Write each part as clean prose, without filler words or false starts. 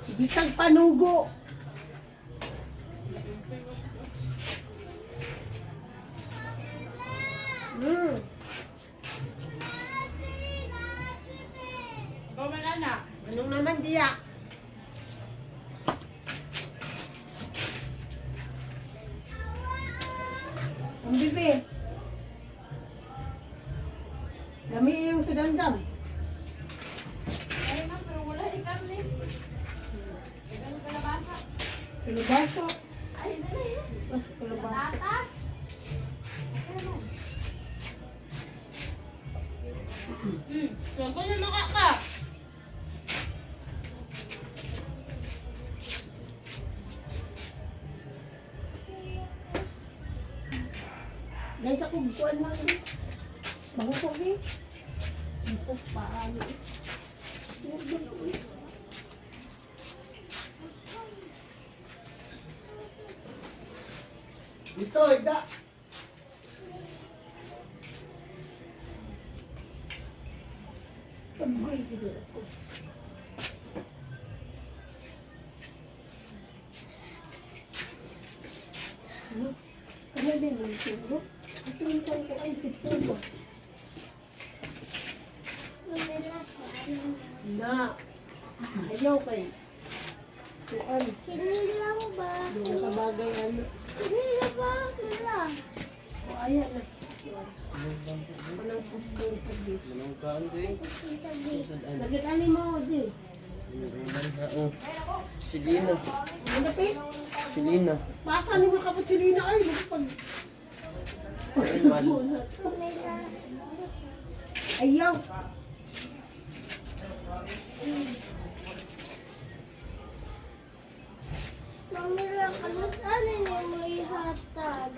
Sige kang panugo. Ikaw man anak. Anong naman diya? Ang bibi. Dami yung sudandam. Ay na, pero wala ni karne. Ganun ka na basa. Kalabaso. Ay, dali. Mas kalabaso. Tatas. Sago na maka ka. Guys, ako bukuan lang. Bango ko eh. Dito paano eh. Dito, igda. Tagoy dito ako. Ano din ang siguro? Ito yung ko ang sipuro. Na. Ayaw kay. Kuan. Sinilang ba? Yung kabagay ano. Sinilang ba nila? O ayan na. Walang pustong sabi. Nagkitali mo, Di. Silina. Ano pa eh? Silina. Pasa ni mo kapatsulina ay pag ayaw. Mamila ka na saan niya mo ihatag?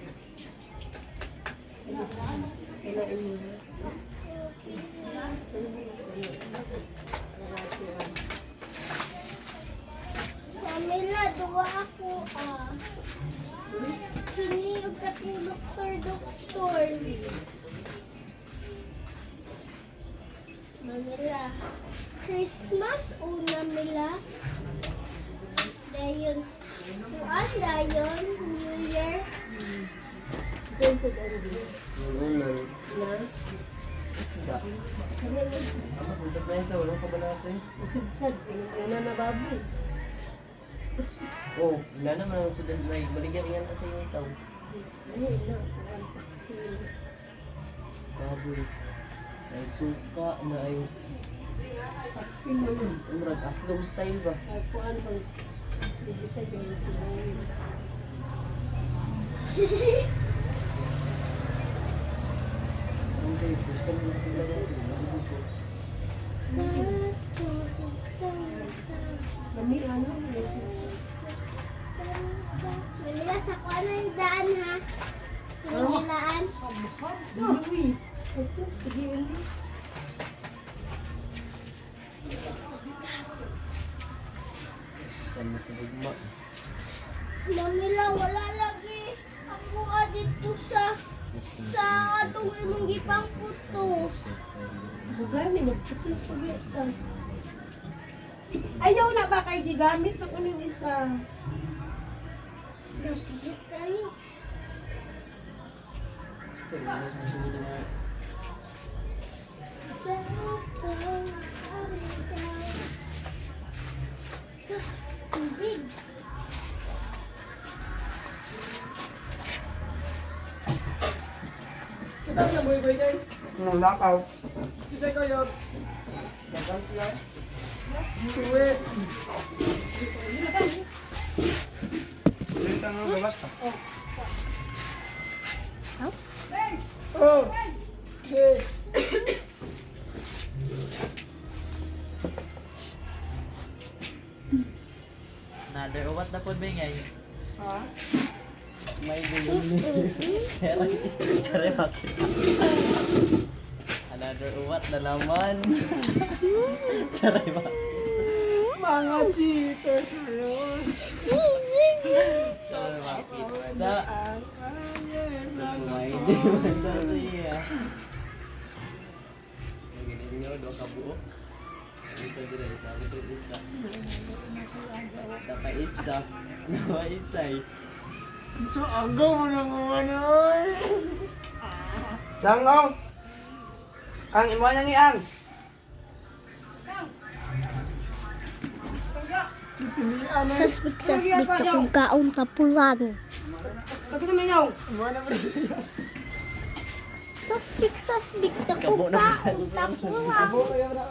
Mamila, duwa ako ah. Hiniyog ka kay doktor. Mamila, Christmas una mila. Dayon, tuan dayon, New Year. Sensod ang di. Unang. Na. Isda. Ang surprise na, walang kabalate. Masudsad. Ano na baboy. Oh, wala naman ang sudan na baligyan yan sa inyo itaw. Ano na? Kuan paksin. Baboy. Ay suka na ay Paksin mo nun. umrag aslong style ba? Ay kuan bang bisa yung kumain. Okay, person na sila natin. Mami ano? Mamila, sa kuan na yung daan ha. Mamilaan. Uy. Putus pagi ini. Saan mo tugma? Mamila, wala lagi. Ako dito sa atong imong gipang putos. Bugar ni magputus pagi. Ayaw na ba kay gigamit ng uning isa? Napigit kayo. Pero mas masunod na Sa utang, tubig. Kita siya mo ito ikay. lakaw. Isa ko yun. Dagan siya. Suwe. Lintang ang gawas ka. Oh. Okay. Another uwat na po ba ngay? Ha? May bilin. Charay bakit? Another uwat na laman. Charay bakit? Mga cheaters Rose. Charay bakit? Da. Ang ayer ng May di man daw siya. Ganyan nyo, do ka buo. isa dito, isa. Ito isa. Isa pa isa. Nawa isa eh. So, agaw mo na naman oy. Dangong. Ang imo na ni ang. Pipilian eh. Saspik na kung kaon tapulan. Imo na ba? Saspik na kung kaon tapulan. Abo kaya na.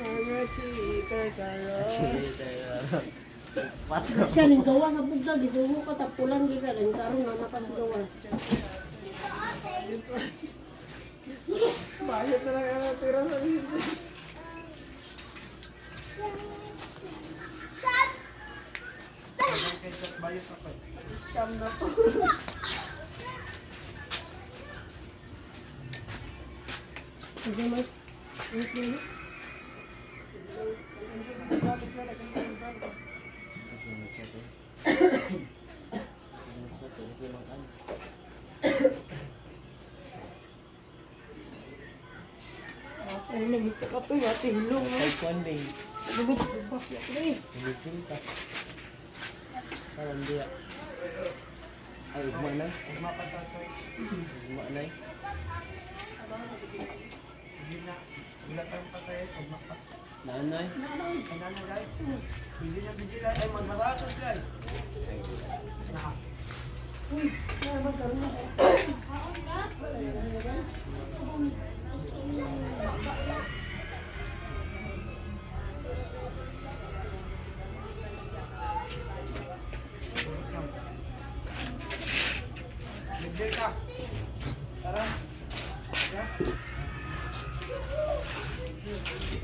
Mga cheaters are us. Patro. Siya ning gawa sa bugdag, isugo ka tapulan gyud ka rin karon na makagawas. Bayad na lang ang tira sa dito. Scam na to. Sige mas. Ay, nagita ka to, ate hilong. Ay, konding. Lubog, lubog, ate. Lumipin ka. Parang dia. Ay, ugma na. Ugma na eh. Naanoy?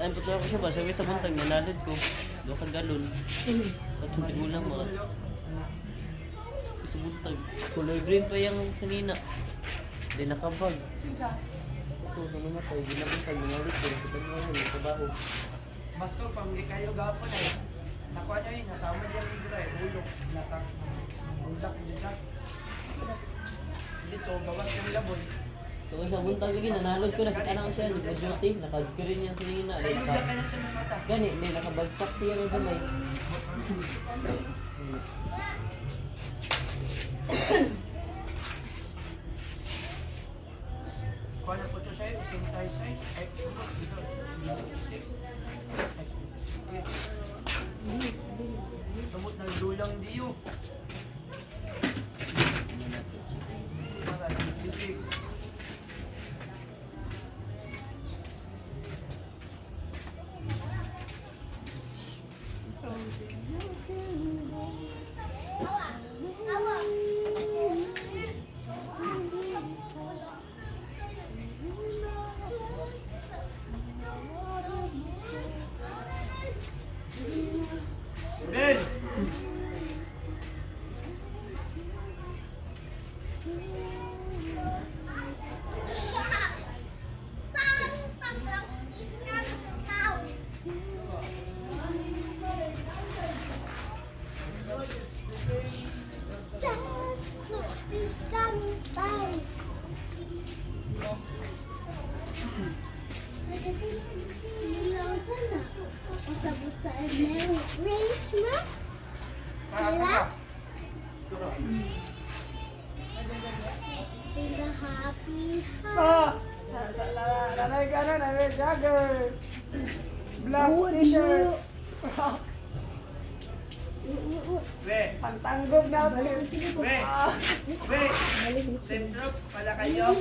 Ay, puto ako siya ba? Sabi sa buntag, nanalid ko. Doon kang galon. At hindi ko lang mga. Sa buntag. Color green pa yung sanina. Hindi nakabag. Ito, ano namatay. Hindi na buntag. Nangalit ko. Kita mo ako. May trabaho. Mas ko, pang di kayo gapon eh. Nakuha niya yun, natama niya rin dito eh. Ulok, natang, ulak, ulak. Dito, gawas ng laboy. So, sa buntag lagi, nanalod ko. Nakita na ko siya. Hindi sa duty. Nakag-green yung sanina. Sa ulak ka na siya ng mata. Gani, hindi. Nakabagpak siya ng gamay. Kuha na po ito siya, itim tayo size. Ay, dito, dito, 6. Tumot ng dulang diyo. Para 56. Ben! Sabot sa Merry Christmas. Wala? In the happy Ah! Nanay ka na, nanay Jagger. Black t-shirt. Rocks. We, pantanggob natin. We, we, Sentro, pala kayo.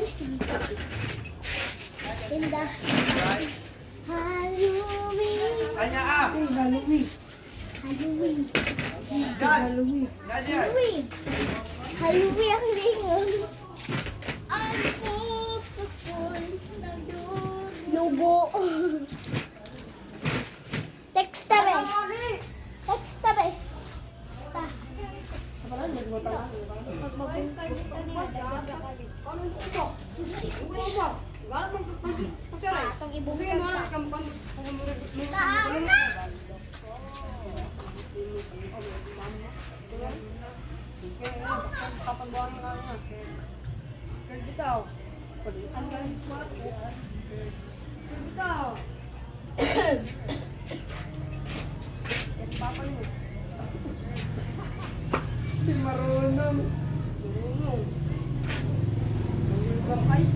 in the Right? Halloween. Kanya ah! Halloween. Dan! Daniel! Halloween. Halloween ang lingon. Ang puso ko'y nagdudugo. Text tabi. Text tabi. Ta. Atong ibubigay mo na. Taan na. Skirt bitaw. Ang galing mo. Skirt bitaw. Yan papa mo. Hindi marunong. Marunong. Marunong ka guys.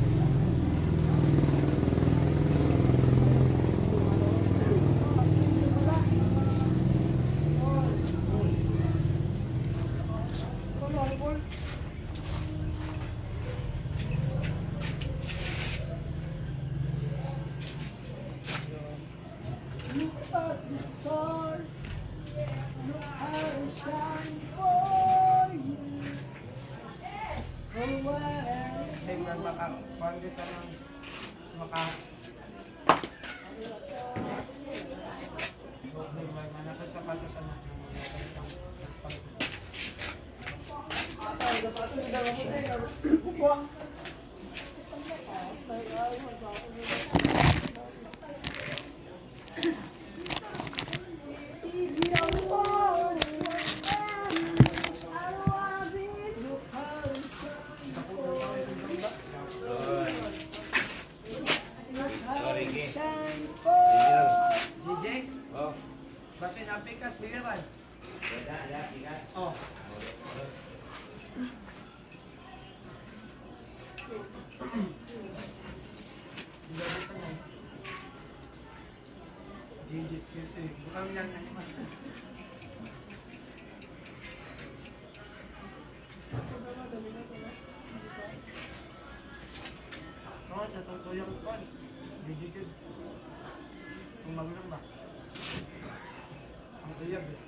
Look at the stars. Look how they shine for you. Oh, wow. Tingnan pwede ka ng manakot sa pagkasan na. DJ? Oh. Bakit napikas, bigaran? Oh. Digit kasi. Bukang lang naman. Oo, natutuyang ko. Digit yun. Tumag lang ba? Ang tuyag eh.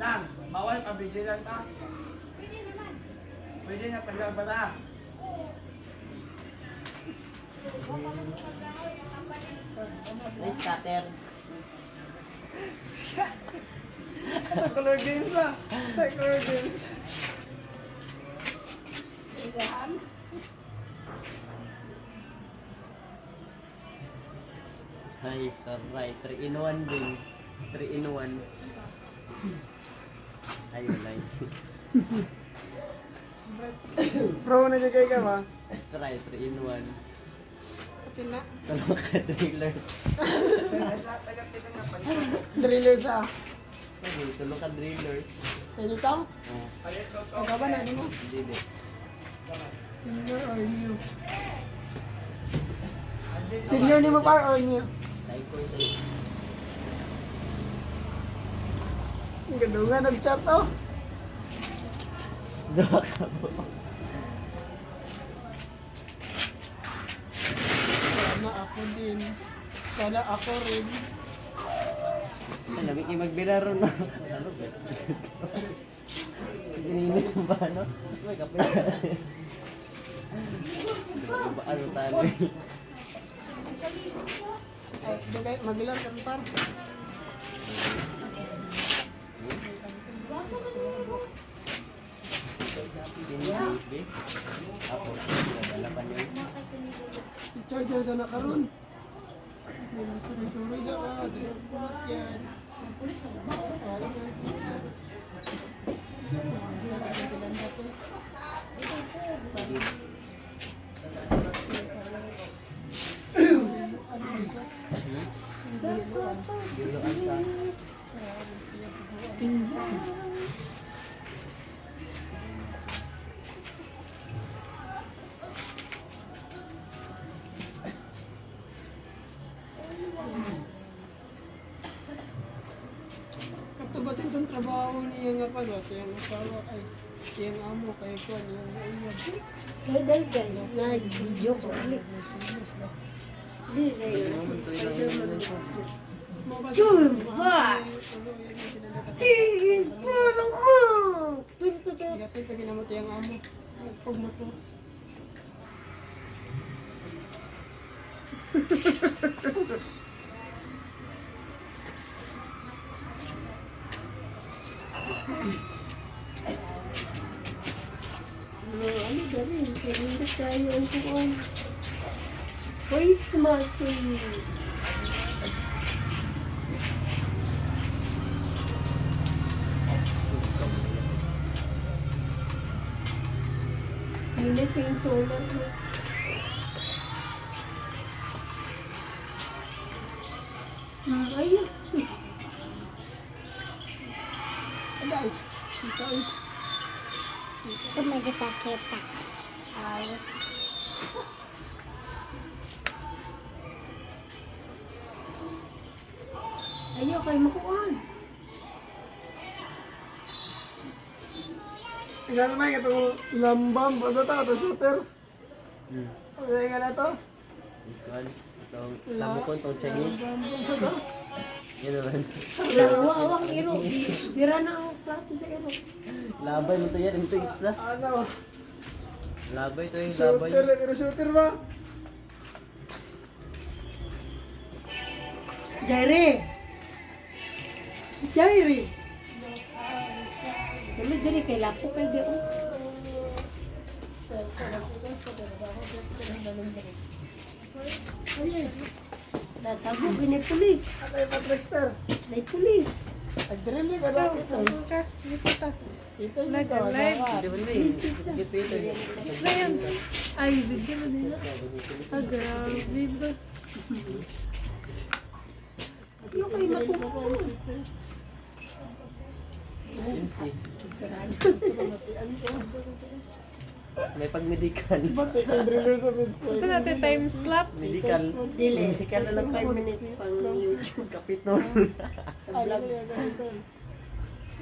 Nang, bawal pabigilan ka? Pwede naman. Pwede na pagbabara. Nice cutter. Ano color games ah? Sa color games. Saan? Ay, saray. 3 in 1 din. 3 in 1. Ayun lang. Pro na kay ka ba? Try 3 in 1. Tina. Talo ka drillers. Drillers ah. Okay, tulo ka drillers. Sa inyo tao? Oh, Ang kaba na mo? hindi din. Senior or new? Senior ni mo par or new? Type ko ito. Ang gadungan nag-chat oh. Dua ka po. Sana ako din. Sana ako rin. Alam, magbilaro na. Ano ba? Ininit mo ba, no? May kape ka. Ano tayo? Ay, bagay, magbilang ka par. Hindi. Ako, dalapan yun. I-charge yan sana karon. Suri-suri sa ka. Disappoint yan. Biluan sa. Katubasin itong trabaho niya nga pa ba? Kaya ang asawa ay kaya ang amo kaya ko niya nga iyan. Dahil nag-video ko. Serious na. Hindi sa'yo. Sure ba? Serious pa naman! Tunto to. Iyapin pa ginamot yung amo. Huwag mo to. Ano gawin? Hindi tayo ang kuwan. Christmas tree. Init pa yung solar mo. Ayun. Aday. Ito may kita-kita. Ay. Ayaw kayo makuhaan. Tingnan naman itong lambam. Basta ito, ito shooter. Hmm. Okay ka na ito. Ikuan. Itong lamukon, itong Chinese. Yan naman. Awak iro. Bira na ang plato sa iro. Labay mo to yan. Ito itsa. Ano? Labay to yung labay. Shooter, pero shooter ba? Jairi! Jairi! Sulod diri kay lapo kay di oh. Natago gini pulis. Ako yung Patrickster. May pulis. Nag-dream ka na, Peters. Ito siya ito, asawa. Hindi mo na eh. Get Peter. Ay, bigyan mo nila. Grabe ba? Yung kayo matutunan. Simsi. May pag-medical. Ba't ikaw driller sa Peters? Gusto natin time slaps. Medical. Dili. Medical na lang 5 minutes pang YouTube. Kapitol. Sa vlogs.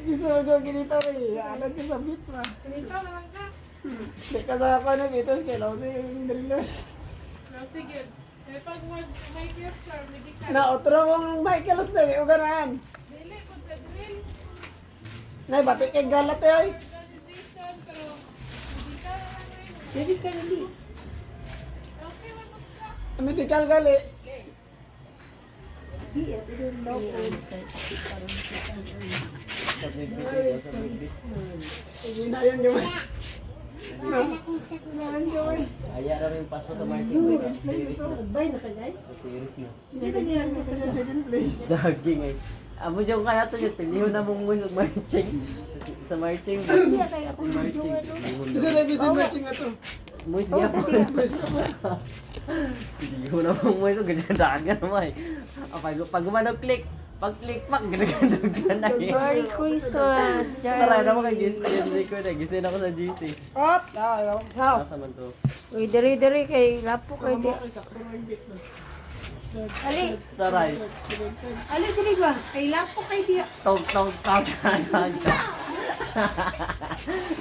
Diyos mo ko ginito eh. Alam ko sa beat ma. Dito naman ka. Di ka sa ako na Peters, kailangan sa yung drillers. No, sige. Eh, pag may gift floor, medical. Na-outro mong Michaelos na, di ko ganahan. Dili, kung sa drill. Nay, batik kay galat eh ay. Organization, pero medical na lang rin. Jadi ka nali. Okay, wag mo sa. Medical gali. Ginayan gawin. Ginayan gawin. Aya na rin pass mo sa marching. Series na. Bay na ka guys. Series na. Sino nila sa Kaya second place. Daging ay. Amo dyan kaya to yun. Piliho na mong mo sa marching. Sa marching. Hindi kaya Sa marching. Isa na bisin matching ato. Moist niya po. Piliho na mong mo ito. Ganyan dagan naman eh. Pag gumano click. Pag click pak. Ganyan na eh. Merry Christmas, Tara naman kay GC. Hindi ko na. Gisin ako sa GC. Op! Asa man to. Uy, diri kay lapo kay di. Ali, Taray. ali diri ba? Kay lapo kay di. Tog.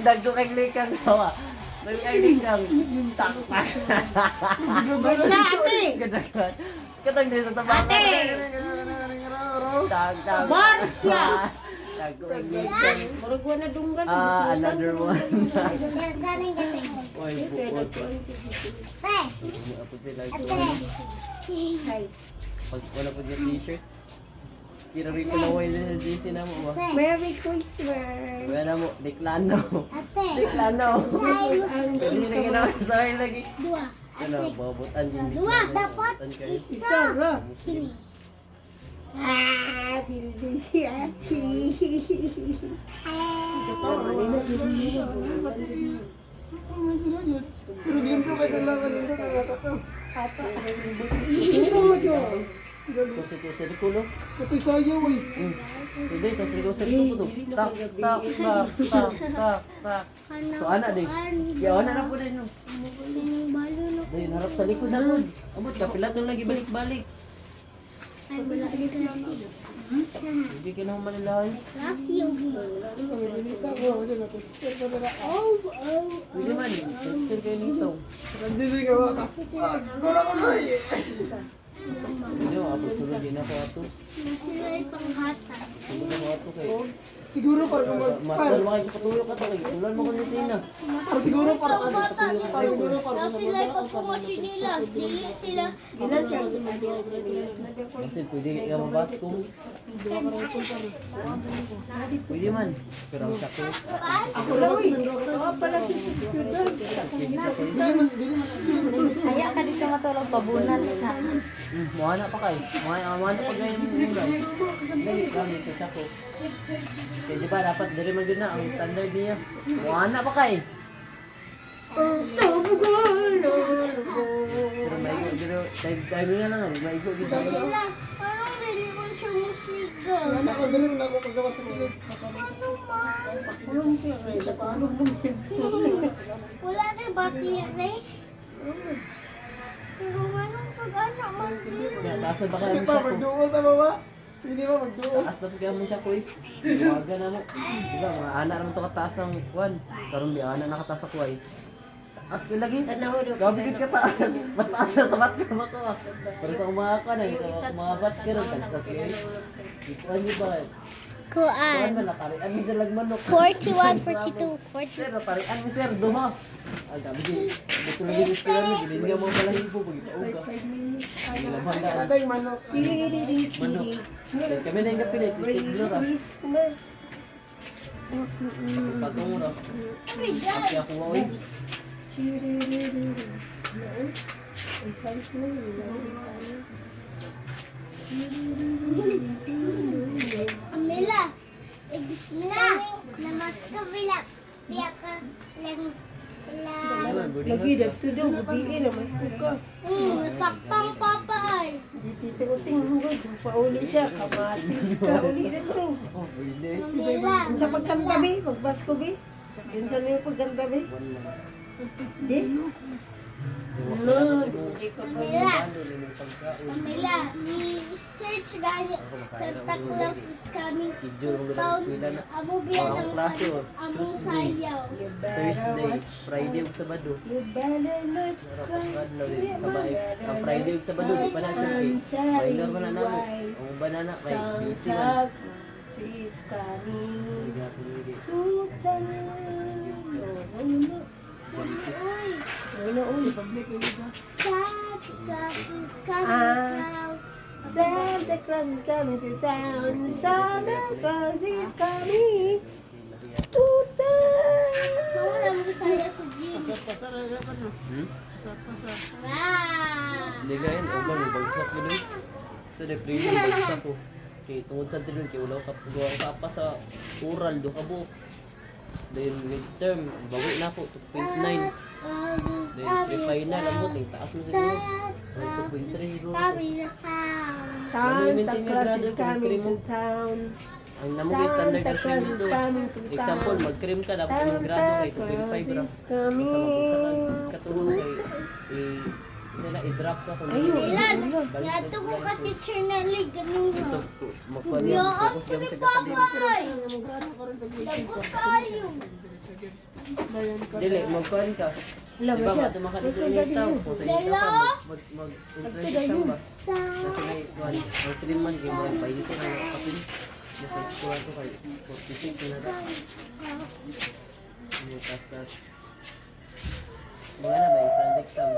Dagdo kay klikan tawa. Dagdo kay klikan. Tak. Sa ate. Gadagan. Katang din sa tabangan. Tag. Marsya! Dagdo kay klikan. Murag wala dunggan. Another one. Galing. Oy, bukod. Te, Apa sila ito? Hay. Pag wala po yung t-shirt. Kira rin ko na way din sa GC na mo ba? Merry Christmas. Wala mo, diklano. ate. Diklano. Ang Pero hindi na ginawa sa akin lagi. Dua. Ano, babutan yung Dua, dapat isa ra. Kini. Ah, bilbi si ate. Pero glimpse ko kayo lang kanina kaya to. Ito mo dyan. Kusi-kusi di kulo. Kapag sayo eh. Hindi, sa kusi ko po to. Tak. So, anak din. Kaya anak na po din. Balo na. Dahil harap sa likod na ron. Abot, kapilat nung lagi balik-balik. Ay, wala ni klase. Hindi ka na manilahay. Klase yung Pwede man, sir kayo nito. Sanjay ka ba? Gula ko na eh. Hindi mo, abot sunod din ako ato. Sila yung panghata. Sunod ako ato kayo. Siguro para kung Master, makikipatuyo ka talaga. Tulan mo kung sina. para siguro para siguro Na sila yung pagpumasin nila. Dili sila. Ilan ka? Kasi pwede ka mabatong. Pwede man. Pero ang sakit. ako na kasi Pala sa syudad. Kaya ka dito matulog pabunan sa. Muhana pa kayo. Muhana pa kayo yung gulay. Dali kami sa sako. Kaya di ba dapat dari man yun na ang standard niya. Muhana pa kayo. Pero maigo, pero tayo na lang, maigo dito. Wala. Parang dili ko siya musika. Wala ko dali na ako paggawa sa kilid. Ano man? Anong siya? Ay, siya paano mo siya? Wala na battery. Pero anong pag-anak man din? Taas ba kaya Hindi mo pa, siya ko? magduol tama ba? Hindi ba magduol? Taas na kaya mo siya ko eh. Iwagan na mo. Diba, mga anak naman ito kataas ng kwan. Karoon di anak nakataas sa kuway. Taas ka lagi. Gabi ka taas. Mas taas na sa bat ka mo ko ah. Pero sa mga kwan eh. Sa mga bat ka rin. Tapos yun. Ikuan niyo ba? Kuan Kuan. man, natarian mo dyan lang manok. 41, 42, 40. Sir, natarian mo sir. Duha. Ah, gabi din. Gusto na din ispira niyo. Bilhin niya mo balahibo. Pag-itauga. Ilaman na. Atay manok. Manok. Kami na yung kapilit. Istiglo ra. Patong ra. Kasi ako wa oy. Mila. Mila. Namas ka bila. Biya ka lang. Lagi dito daw, gabiin na mas kuka. Nasakpang papa ay. Dito uting hugod, pauli siya, kamatis ka uli dito. Oh, hindi. Mila. Sa pagkantabi, magbasko bi. Yun sa niyo pagkantabi. Di? No, hindi ka pa. Mila. Ni-search gani. Santa Claus is coming Schedule to ko lang town. eskwela na. Amo biya Ang ng klase oh. among Tuesday, sayaw. Thursday, Friday ug Sabado. You better not Adlaw din sa bahay. Ang Friday ug Sabado di pa na siya. Minor man na namo. Ang banana kay busy man. Sis coming Hindi ako hindi. to town. Ano ulit? Public ulit ba? Santa Claus is coming to town. Santa Claus is coming to town. Mawala mo saya sa gym. Pasar-pasar na ka no? Hmm? Pasar-pasar. Hindi gayon, o ba, bagsak ko din. Ito na, premium, bagsak ko. Okay, tungod sa tinun, kaya ulaw ka pa sa oral, do ka buok. Then midterm, bawi na ako, 2.9. Then pre-final, ang buting, taas mo siguro. 2.3 siguro. Coming to town. Santa Claus is coming to town. Ang namugay standard Santa ng cream Claus is dito. coming to Example, town. mag-cream ka, dapat yung grado kay 2.5 ra. Sa coming. katulong kay, nila, i-drop ka kung Milan, yato ko ka teacher na lig ganing ito, ha. magpalya, Yaan focus ko kami ni sa katalim. Papay. Lagot tayo. Dili, magkuhan ka. Alam Diba, mo siya. matumakan dito yung tao. Kung sa inyo ka, mag-introduce ka ba? Kasi may, ang 3 man, kayo mga pa dito na kapin. Nasa iskuhan ko kay 46 na na. May tas-tas. Mga na ba, exam exam.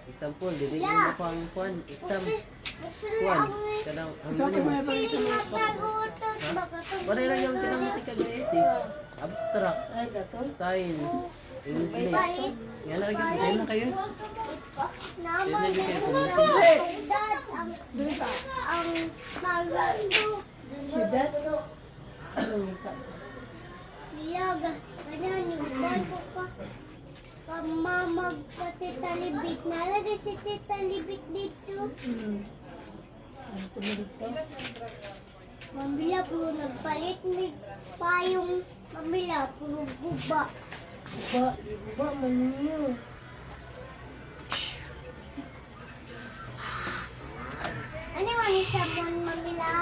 Example, dili mo na pang kuhan. Exam, kuhan. Kadang, ang dali mo. Singat nagutot baka Wala lang yung kinamatika gaetik. Abstract, Ay, gato. science, English. Yan na rin po. Sa'yo na kayo. naman Sa'yo na kayo. dad ang magando. Siyudad. Ano ka? Niyaga, kanani uban ko pa. Kamamag pa Tita Libit. Nalagay si Tita Libit dito. Ano tumulit ka? Mamila puro nagpalit ni payong mamila puro guba. Ba man niyo. Ano man yung sabon mamila?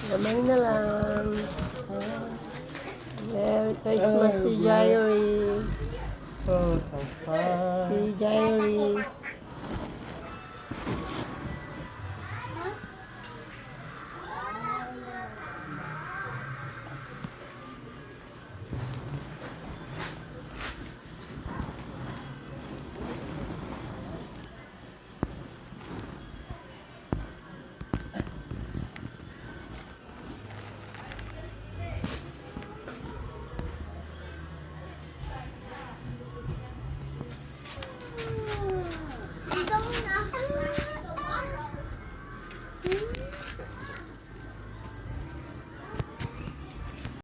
Gamay na lang. Merry Christmas si Jairy. Si Jairy.